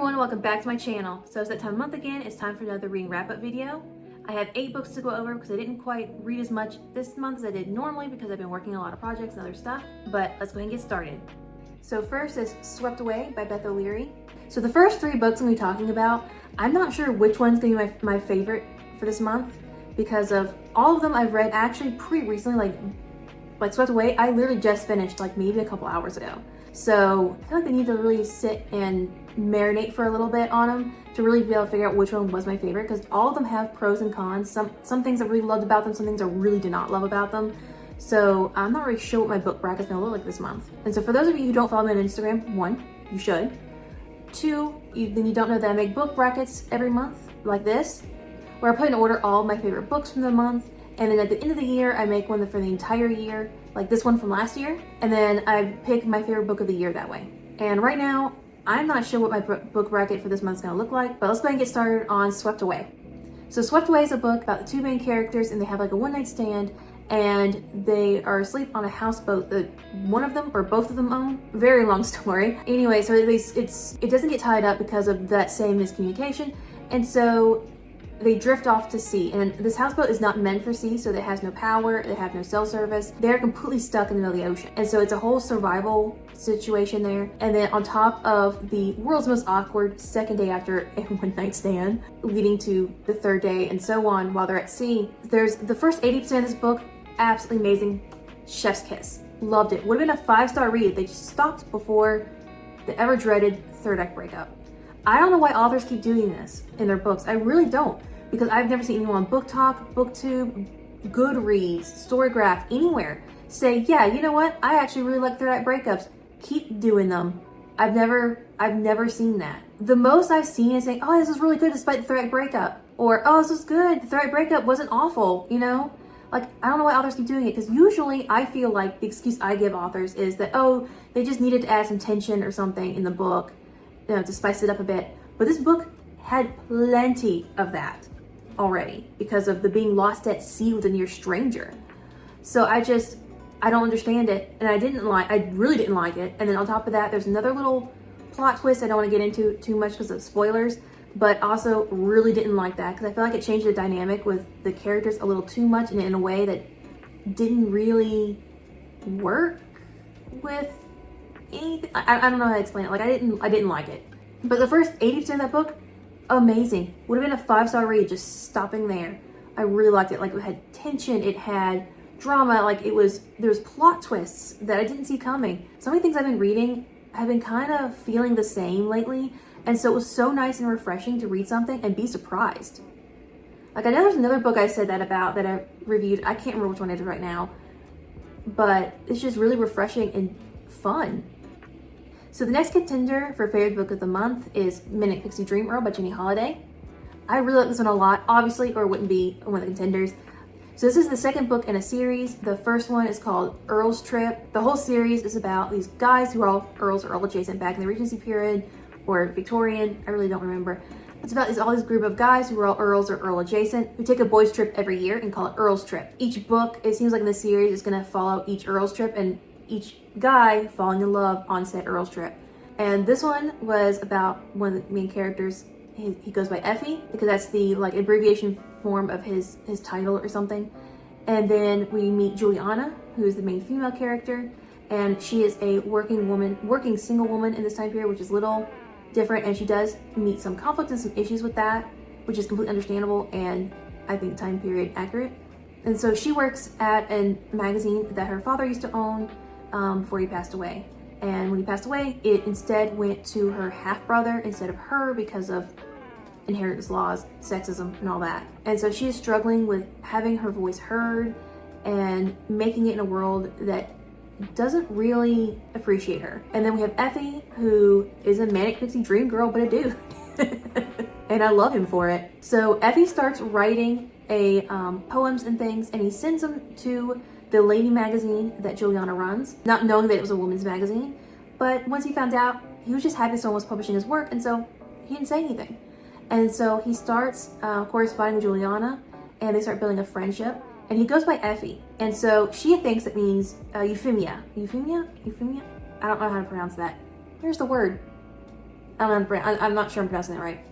everyone, welcome back to my channel. So it's that time of month again, it's time for another reading wrap-up video. I have 8 books to go over because I didn't quite read as much this month as I did normally because I've been working on a lot of projects and other stuff, but let's go ahead and get started. So first is Swept Away by Beth O'Leary. So the first 3 books I'm going to be talking about, I'm not sure which one's going to be my favorite for this month because of all of them I've read actually pretty recently, like Swept Away, I literally just finished like maybe a couple hours ago. So I feel like I need to really sit and marinate for a little bit on them to really be able to figure out which one was my favorite, because all of them have pros and cons. Some things I really loved about them, some things I really did not love about them. So I'm not really sure what my book bracket's gonna look like this month. And so for those of you who don't follow me on Instagram, 1, you should. 2, then you don't know that I make book brackets every month like this, where I put in order all of my favorite books from the month. And then at the end of the year, I make one for the entire year, like this one from last year. And then I pick my favorite book of the year that way. And right now, I'm not sure what my book bracket for this month is gonna look like, but let's go ahead and get started on Swept Away. So Swept Away is a book about the 2 main characters, and they have like a one-night stand, and they are asleep on a houseboat that one of them or both of them own. Very long story. Anyway, so it doesn't get tied up because of that same miscommunication, and so they drift off to sea. And this houseboat is not meant for sea, so it has no power, they have no cell service. They're completely stuck in the middle of the ocean. And so it's a whole survival situation there. And then on top of the world's most awkward second day after a one-night stand, leading to the 3rd day and so on while they're at sea. There's the first 80% of this book, absolutely amazing. Chef's kiss. Loved it. Would have been a 5-star read. They just stopped before the ever-dreaded 3rd act breakup. I don't know why authors keep doing this in their books. I really don't. Because I've never seen anyone on Book Talk, Booktube, Goodreads, Storygraph, anywhere say, yeah, you know what? I actually really like 3rd act breakups. Keep doing them. I've never seen that. The most I've seen is saying, oh, this is really good despite the 3rd act breakup. Or, oh, this was good. The 3rd act breakup wasn't awful, you know? Like, I don't know why authors keep doing it, because usually I feel like the excuse I give authors is that, oh, they just needed to add some tension or something in the book, you know, to spice it up a bit. But this book had plenty of that already because of the being lost at sea with a near stranger. So I don't understand it, and I really didn't like it. And then on top of that, there's another little plot twist I don't want to get into too much because of spoilers, but also really didn't like that because I feel like it changed the dynamic with the characters a little too much and in a way that didn't really work with anything. I don't know how to explain it. Like I didn't like it. But the first 80% of that book, amazing. Would have been a 5-star read just stopping there. I really liked it. Like it had tension, it had drama, like there was plot twists that I didn't see coming. So many things I've been reading have been kind of feeling the same lately, and so it was so nice and refreshing to read something and be surprised. Like I know there's another book I said that about that I reviewed. I can't remember which one it is right now, but it's just really refreshing and fun. So the next contender for favorite book of the month is Manic, Pixie, Earl by Jenny Holiday. I really like this one a lot, obviously, or it wouldn't be one of the contenders. So this is the 2nd book in a series. The first one is called Earl's Trip. The whole series is about these guys who are all Earls or Earl adjacent back in the Regency period or Victorian, I really don't remember. It's about all this group of guys who are all Earls or Earl adjacent who take a boys trip every year and call it Earl's Trip. Each book, it seems like in the series, is gonna follow each Earl's trip and each guy falling in love on said Earl's trip. And this one was about one of the main characters. He goes by Effie because that's the like abbreviation form of his title or something. And then we meet Juliana, who is the main female character, and she is a working single woman in this time period, which is a little different, and she does meet some conflict and some issues with that, which is completely understandable and I think time period accurate. And so she works at a magazine that her father used to own before he passed away. And when he passed away, it instead went to her half-brother instead of her because of inheritance laws, sexism, and all that. And so she is struggling with having her voice heard and making it in a world that doesn't really appreciate her. And then we have Effie, who is a manic pixie dream girl, but a dude. And I love him for it. So Effie starts writing poems and things, and he sends them to the lady magazine that Juliana runs, not knowing that it was a woman's magazine. But once he found out, he was just happy someone was publishing his work, and so he didn't say anything. And so he starts corresponding with Juliana, and they start building a friendship, and he goes by Effie. And so she thinks it means Euphemia. Euphemia? I don't know how to pronounce that. Here's the word. I don't know, I'm not sure I'm pronouncing that right.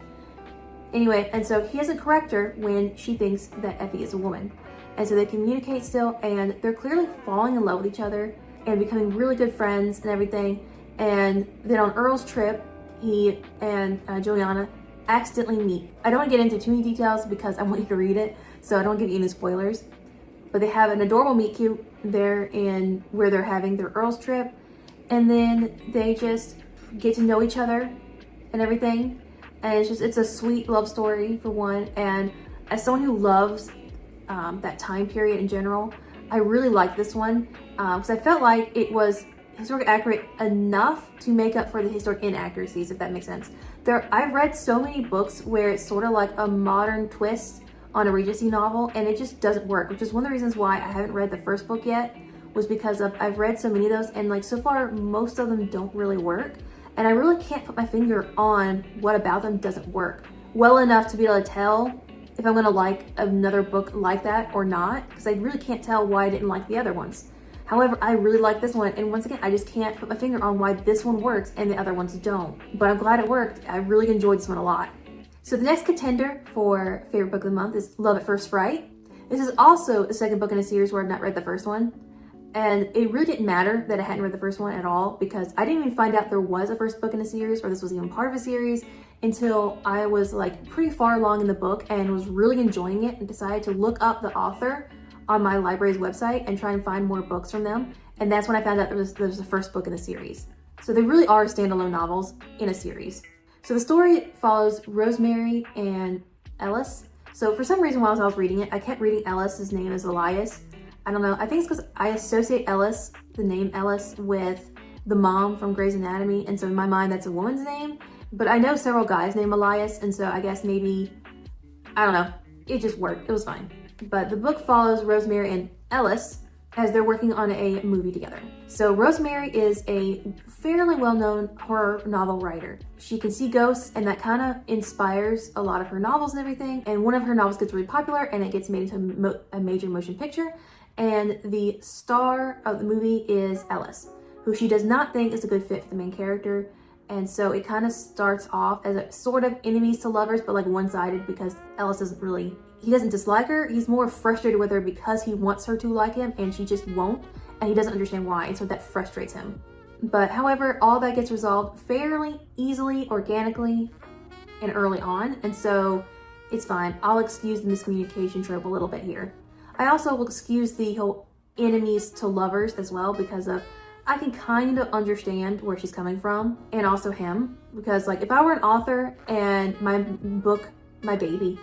Anyway, and so he doesn't correct her when she thinks that Effie is a woman. And so they communicate still, and they're clearly falling in love with each other and becoming really good friends and everything. And then on Earl's trip, he and Juliana accidentally meet. I don't want to get into too many details because I want you to read it, so I don't want to give you any spoilers. But they have an adorable meet cute there in where they're having their Earl's trip, and then they just get to know each other and everything. And it's a sweet love story for one. And as someone who loves that time period in general, I really like this one because I felt like it was historically accurate enough to make up for the historic inaccuracies, if that makes sense. I've read so many books where it's sort of like a modern twist on a Regency novel, and it just doesn't work, which is one of the reasons why I haven't read the first book yet, was because I've read so many of those, and like so far most of them don't really work. And I really can't put my finger on what about them doesn't work well enough to be able to tell if I'm gonna like another book like that or not, because I really can't tell why I didn't like the other ones. However, I really like this one, and once again, I just can't put my finger on why this one works and the other ones don't. But I'm glad it worked. I really enjoyed this one a lot. So the next contender for favorite book of the month is Love at First Fright. This is also the second book in a series where I've not read the first one. And it really didn't matter that I hadn't read the first one at all, because I didn't even find out there was a first book in a series, or this was even part of a series, until I was like pretty far along in the book and was really enjoying it and decided to look up the author on my library's website and try and find more books from them. And that's when I found out there was the first book in the series. So they really are standalone novels in a series. So the story follows Rosemary and Ellis. So for some reason while I was reading it, I kept reading Ellis's name as Elias. I don't know, I think it's because I associate Ellis, the name Ellis, with the mom from Grey's Anatomy, and so in my mind that's a woman's name. But I know several guys named Elias, and so I guess maybe, I don't know, it just worked, it was fine. But the book follows Rosemary and Ellis as they're working on a movie together. So Rosemary is a fairly well-known horror novel writer. She can see ghosts, and that kind of inspires a lot of her novels and everything. And one of her novels gets really popular, and it gets made into a major motion picture. And the star of the movie is Ellis, who she does not think is a good fit for the main character. And so it kind of starts off as a sort of enemies to lovers, but like one-sided, because Ellis he doesn't dislike her. He's more frustrated with her because he wants her to like him and she just won't, and he doesn't understand why, and so that frustrates him. But however, all that gets resolved fairly easily, organically, and early on, and so it's fine. I'll excuse the miscommunication trope a little bit here. I also will excuse the whole enemies to lovers as well, because I can kind of understand where she's coming from, and also him, because like if I were an author and my book, my baby,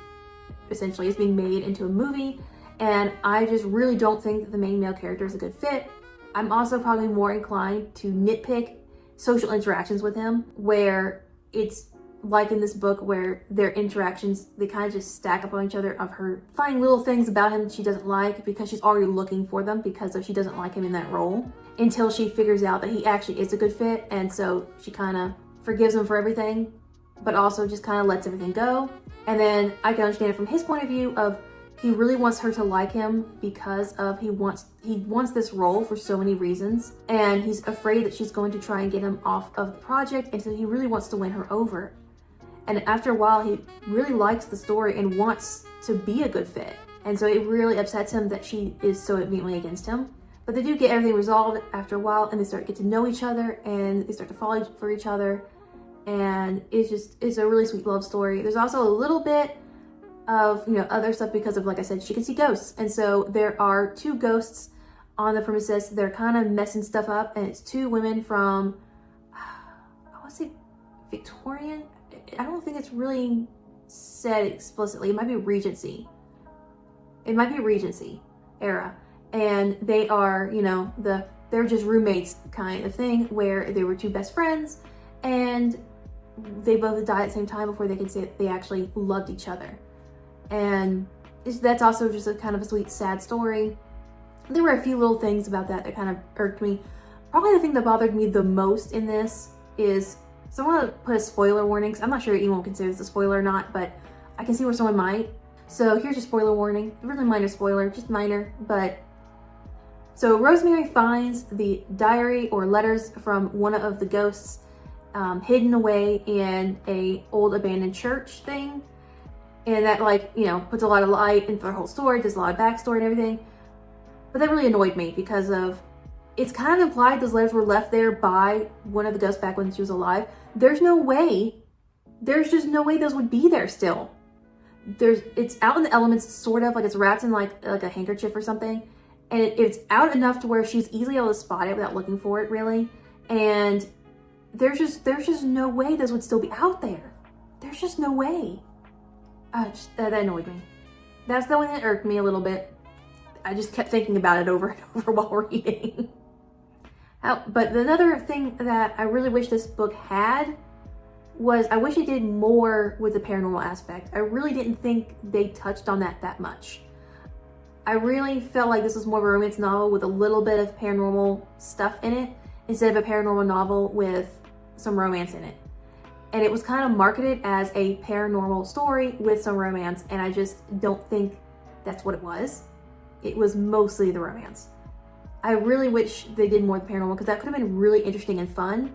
essentially is being made into a movie, and I just really don't think that the main male character is a good fit, I'm also probably more inclined to nitpick social interactions with him, where it's like in this book where their interactions, they kind of just stack up on each other, of her finding little things about him she doesn't like because she's already looking for them, because she doesn't like him in that role, until she figures out that he actually is a good fit, and so she kind of forgives him for everything, but also just kind of lets everything go. And then I can understand it from his point of view of he really wants her to like him because of he wants this role for so many reasons, and he's afraid that she's going to try and get him off of the project, and so he really wants to win her over. And after a while, he really likes the story and wants to be a good fit. And so it really upsets him that she is so vehemently against him. But they do get everything resolved after a while, and they start to get to know each other, and they start to fall for each other. And it's a really sweet love story. There's also a little bit of, other stuff because of, like I said, she can see ghosts. And so there are two ghosts on the premises. They're kind of messing stuff up, and it's two women from, I want to say Victorian? I don't think it's really said explicitly. It might be Regency. It might be Regency era. And they are, they're just roommates kind of thing, where they were two best friends, and they both died at the same time before they could say that they actually loved each other. And that's also just a kind of a sweet, sad story. There were a few little things about that kind of irked me. Probably the thing that bothered me the most in this is, so I want to put a spoiler warning, 'cause I'm not sure anyone would consider this a spoiler or not, but I can see where someone might. So here's your spoiler warning. A really minor spoiler, just minor, but so Rosemary finds the diary or letters from one of the ghosts hidden away in a old abandoned church thing. And that, like, you know, puts a lot of light into their whole story, does a lot of backstory and everything. But that really annoyed me because of, it's kind of implied those letters were left there by one of the ghosts back when she was alive. There's just no way those would be there still. It's out in the elements, sort of, like it's wrapped in like a handkerchief or something. And it's out enough to where she's easily able to spot it without looking for it, really. And there's just no way those would still be out there. There's just no way. That annoyed me. That's the one that irked me a little bit. I just kept thinking about it over and over while reading. But another thing that I really wish this book had was, I wish it did more with the paranormal aspect. I really didn't think they touched on that much. I really felt like this was more of a romance novel with a little bit of paranormal stuff in it, instead of a paranormal novel with some romance in it. And it was kind of marketed as a paranormal story with some romance, and I just don't think that's what it was. It was mostly the romance. I really wish they did more of the paranormal, because that could have been really interesting and fun,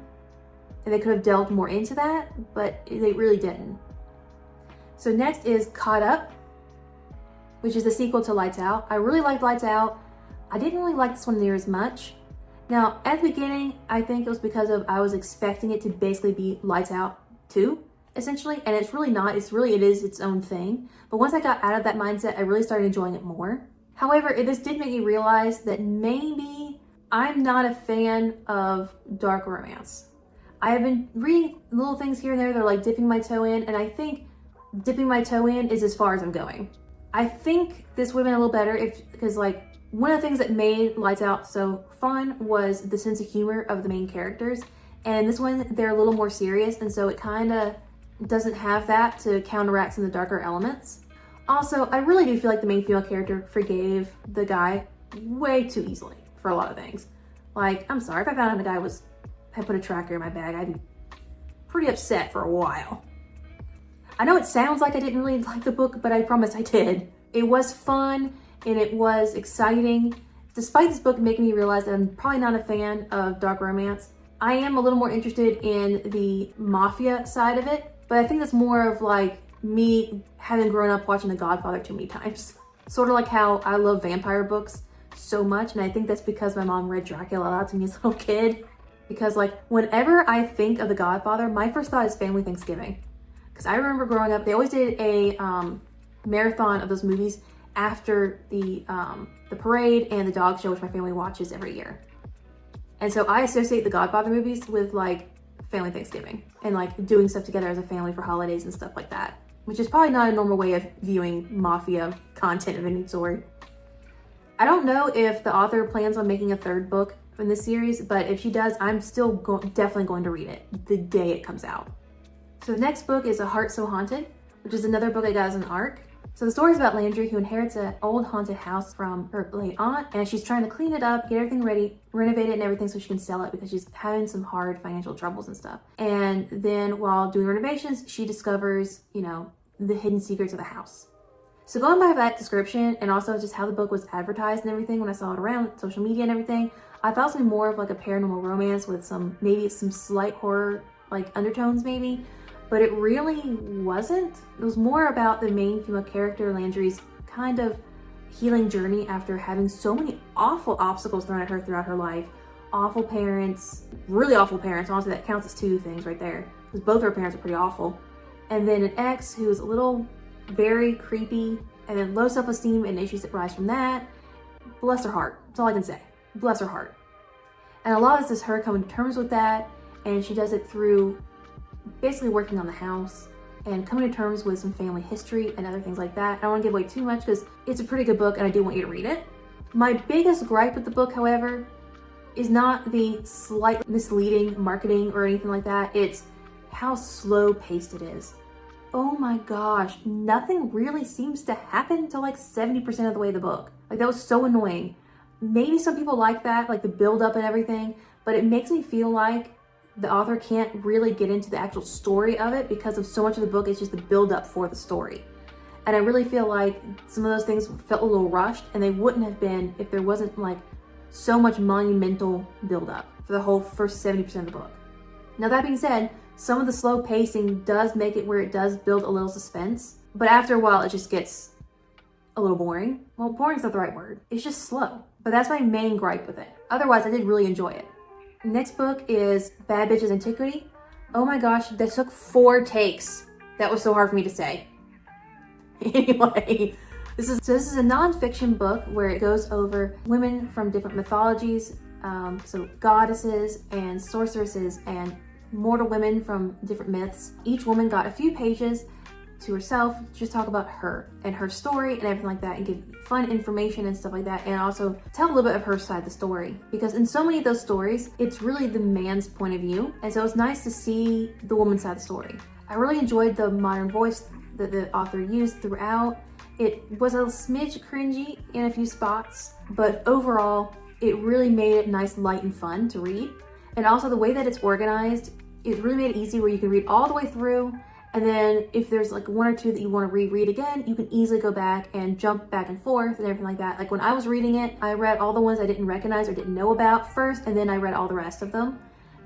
and they could have delved more into that, but they really didn't. So next is Caught Up, which is the sequel to Lights Out. I really liked Lights Out. I didn't really like this one near as much. Now, at the beginning, I think it was because of I was expecting it to basically be Lights Out 2, essentially, and it's really not. It is its own thing. But once I got out of that mindset, I really started enjoying it more. However, this did make me realize that maybe I'm not a fan of dark romance. I have been reading little things here and there that are like dipping my toe in, and I think dipping my toe in is as far as I'm going. I think this would have been a little better because like one of the things that made Lights Out so fun was the sense of humor of the main characters. And this one, they're a little more serious, and so it kind of doesn't have that to counteract some of the darker elements. Also, I really do feel like the main female character forgave the guy way too easily for a lot of things. Like, I'm sorry, if I found out the guy had put a tracker in my bag, I'd be pretty upset for a while. I know it sounds like I didn't really like the book, but I promise I did. It was fun and it was exciting. Despite this book making me realize that I'm probably not a fan of dark romance, I am a little more interested in the mafia side of it, but I think that's more of like me having grown up watching The Godfather too many times. Sort of like how I love vampire books so much, and I think that's because my mom read Dracula aloud to me as a little kid. Because like whenever I think of The Godfather, my first thought is Family Thanksgiving. Because I remember growing up, they always did a marathon of those movies after the parade and the dog show, which my family watches every year. And so I associate the Godfather movies with like Family Thanksgiving and like doing stuff together as a family for holidays and stuff like that, which is probably not a normal way of viewing mafia content of any sort. I don't know if the author plans on making a third book from this series, but if she does, I'm still definitely going to read it the day it comes out. So the next book is A Heart So Haunted, which is another book I got as an ARC. So the story is about Landry, who inherits an old haunted house from her late aunt, and she's trying to clean it up, get everything ready, renovate it and everything so she can sell it because she's having some hard financial troubles and stuff. And then while doing renovations, she discovers, you know, the hidden secrets of the house. So going by that description and also just how the book was advertised and everything when I saw it around social media and everything, I thought it was more of like a paranormal romance with maybe some slight horror like undertones maybe. But it really wasn't. It was more about the main female character, Landry's kind of healing journey after having so many awful obstacles thrown at her throughout her life. Awful parents, really awful parents. Honestly, that counts as two things right there, because both her parents are pretty awful. And then an ex who's a little very creepy, and then low self-esteem and issues that rise from that. Bless her heart. That's all I can say. Bless her heart. And a lot of this is her coming to terms with that, and she does it through basically working on the house and coming to terms with some family history and other things like that. I don't want to give away too much because it's a pretty good book and I do want you to read it. My biggest gripe with the book, however, is not the slight misleading marketing or anything like that. It's how slow paced it is. Oh my gosh, nothing really seems to happen till like 70% of the way of the book. Like that was so annoying. Maybe some people like that, like the build up and everything, but it makes me feel like the author can't really get into the actual story of it because of so much of the book is just the build up for the story. And I really feel like some of those things felt a little rushed, and they wouldn't have been if there wasn't like so much monumental build up for the whole first 70% of the book. Now that being said, some of the slow pacing does make it where it does build a little suspense, but after a while it just gets a little boring. Well, boring's not the right word. It's just slow, but that's my main gripe with it. Otherwise, I did really enjoy it. Next book is Bad Bitch's Antiquity. Oh my gosh, that took 4 takes. That was so hard for me to say. Anyway, this is a non-fiction book where it goes over women from different mythologies, so goddesses and sorceresses and mortal women from different myths. Each woman got a few pages to herself, just talk about her and her story and everything like that, and give fun information and stuff like that, and also tell a little bit of her side of the story, because in so many of those stories it's really the man's point of view, and so it's nice to see the woman's side of the story. I really enjoyed the modern voice that the author used throughout. It was a smidge cringy in a few spots, but overall it really made it nice, light, and fun to read. And also the way that it's organized, it really made it easy where you can read all the way through, and then if there's like 1 or 2 that you want to reread again, you can easily go back and jump back and forth and everything like that. Like when I was reading it, I read all the ones I didn't recognize or didn't know about first, and then I read all the rest of them.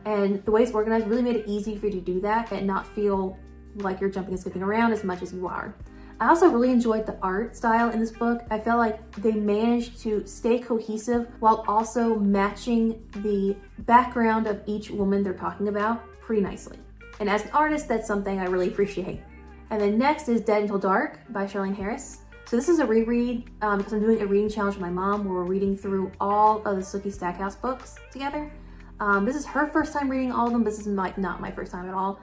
And the way it's organized really made it easy for you to do that and not feel like you're jumping and skipping around as much as you are. I also really enjoyed the art style in this book. I felt like they managed to stay cohesive while also matching the background of each woman they're talking about pretty nicely. And as an artist, that's something I really appreciate. And then next is Dead Until Dark by Charlaine Harris. So this is a reread because I'm doing a reading challenge with my mom where we're reading through all of the Sookie Stackhouse books together. This is her first time reading all of them. This is not my first time at all.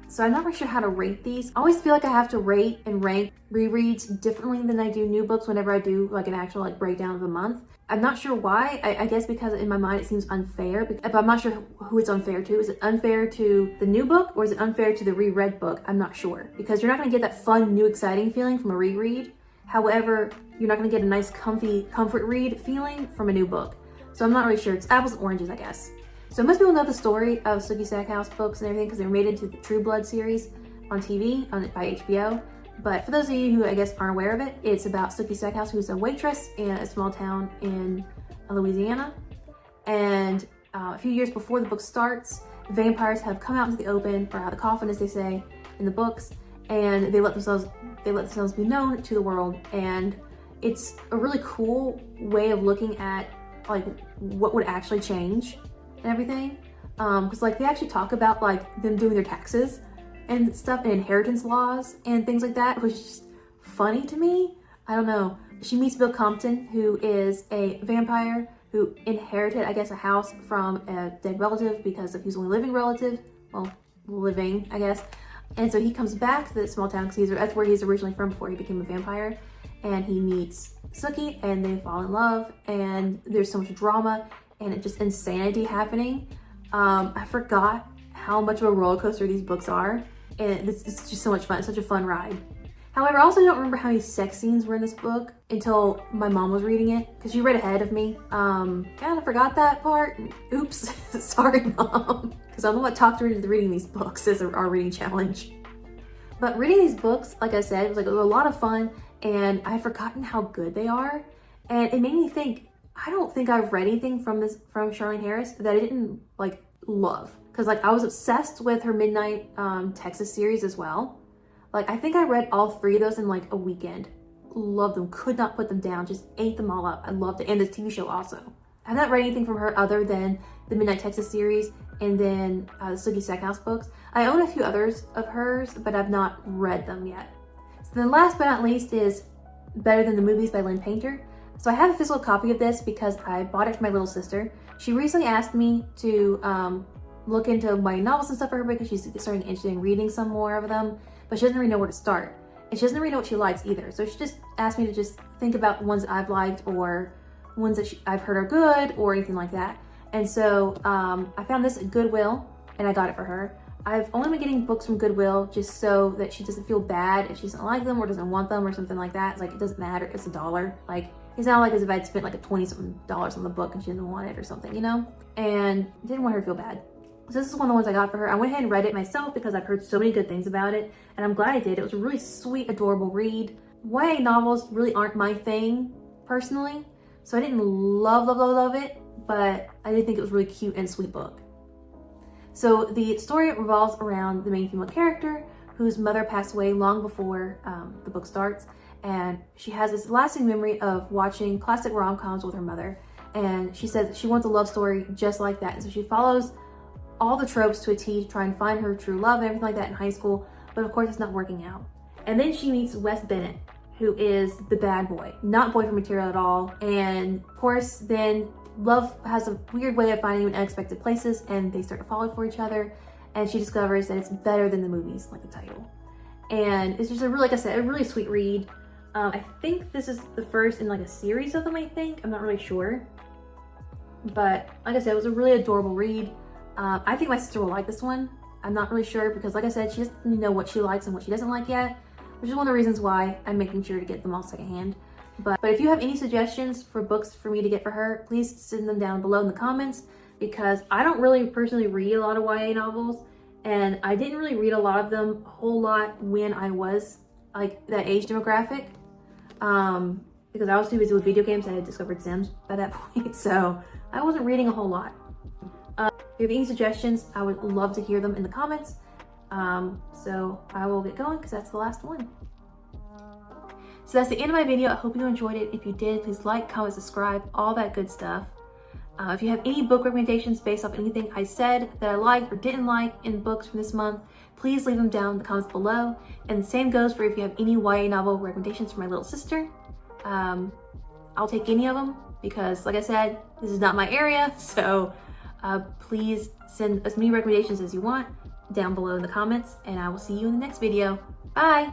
So I'm not really sure how to rate these. I always feel like I have to rate and rank rereads differently than I do new books whenever I do like an actual like breakdown of the month. I'm not sure why. I guess because in my mind it seems unfair, but I'm not sure who it's unfair to. Is it unfair to the new book or is it unfair to the reread book? I'm not sure, because you're not gonna get that fun, new, exciting feeling from a reread. However, you're not gonna get a nice, comfy, comfort read feeling from a new book. So I'm not really sure. It's apples and oranges, I guess. So most people know the story of Sookie Stackhouse books and everything because they were made into the True Blood series on TV by HBO. But for those of you who I guess aren't aware of it, it's about Sookie Stackhouse, who's a waitress in a small town in Louisiana. And a few years before the book starts, vampires have come out into the open, or out of the coffin as they say in the books, and they let themselves be known to the world. And it's a really cool way of looking at like what would actually change and everything, because like they actually talk about like them doing their taxes and stuff and inheritance laws and things like that, which is just funny to me. I don't know. She meets Bill Compton, who is a vampire who inherited, I guess, a house from a dead relative because of his only living relative. Well, living, I guess. And so he comes back to this small town because that's where he's originally from before he became a vampire. And he meets Sookie and they fall in love, and there's so much drama and just insanity happening. I forgot how much of a roller coaster these books are, and it's just so much fun. It's such a fun ride. However, I also don't remember how many sex scenes were in this book until my mom was reading it, because she read ahead of me. Kind of forgot that part. Oops, sorry mom. Because I'm the one that talked her into reading these books as our reading challenge. But reading these books, like I said, it was a lot of fun, and I've forgotten how good they are. And it made me think, I don't think I've read anything from Charlaine Harris that I didn't like love. Because like I was obsessed with her Midnight Texas series as well. Like I think I read all 3 of those in like a weekend. Loved them, could not put them down, just ate them all up. I loved it, and the TV show also. I've not read anything from her other than the Midnight Texas series and then the Sookie Stackhouse books. I own a few others of hers, but I've not read them yet. So then last but not least is Better Than the Movies by Lynn Painter. So I have a physical copy of this because I bought it for my little sister. She recently asked me to look into my novels and stuff for her because she's starting interested in reading some more of them, but she doesn't really know where to start. And she doesn't really know what she likes either. So she just asked me to just think about ones that I've liked or ones that I've heard are good or anything like that. And so I found this at Goodwill and I got it for her. I've only been getting books from Goodwill just so that she doesn't feel bad if she doesn't like them or doesn't want them or something like that. It's like, it doesn't matter, it's $1. Like, it's not like as if I'd spent like a $20-something on the book and she didn't want it or something, you know? And didn't want her to feel bad. So this is one of the ones I got for her. I went ahead and read it myself because I've heard so many good things about it, and I'm glad I did. It was a really sweet, adorable read. YA novels really aren't my thing, personally, so I didn't love it, but I did think it was a really cute and sweet book. So the story revolves around the main female character whose mother passed away long before the book starts. And she has this lasting memory of watching classic rom-coms with her mother. And she says she wants a love story just like that. And so she follows all the tropes to a T to try and find her true love and everything like that in high school. But of course, it's not working out. And then she meets Wes Bennett, who is the bad boy, not boyfriend material at all. And of course, then love has a weird way of finding you in unexpected places, and they start to fall for each other. And she discovers that it's better than the movies, like the title. And it's just a really, like I said, a really sweet read. I think this is the first in like a series of them, I think. I'm not really sure. But like I said, it was a really adorable read. I think my sister will like this one. I'm not really sure because like I said, she doesn't know what she likes and what she doesn't like yet, which is one of the reasons why I'm making sure to get them all secondhand. But if you have any suggestions for books for me to get for her, please send them down below in the comments, because I don't really personally read a lot of YA novels, and I didn't really read a lot of them a whole lot when I was like that age demographic, because I was too busy with video games. I had discovered Sims by that point, so I wasn't reading a whole lot. If you have any suggestions, I would love to hear them in the comments. So I will get going because that's the last one. So that's the end of my video. I hope you enjoyed it. If you did, please like, comment, subscribe, all that good stuff. If you have any book recommendations based off anything I said that I liked or didn't like in books from this month, please leave them down in the comments below. And the same goes for if you have any YA novel recommendations for my little sister. I'll take any of them because, like I said, this is not my area. So please send as many recommendations as you want down below in the comments, and I will see you in the next video. Bye!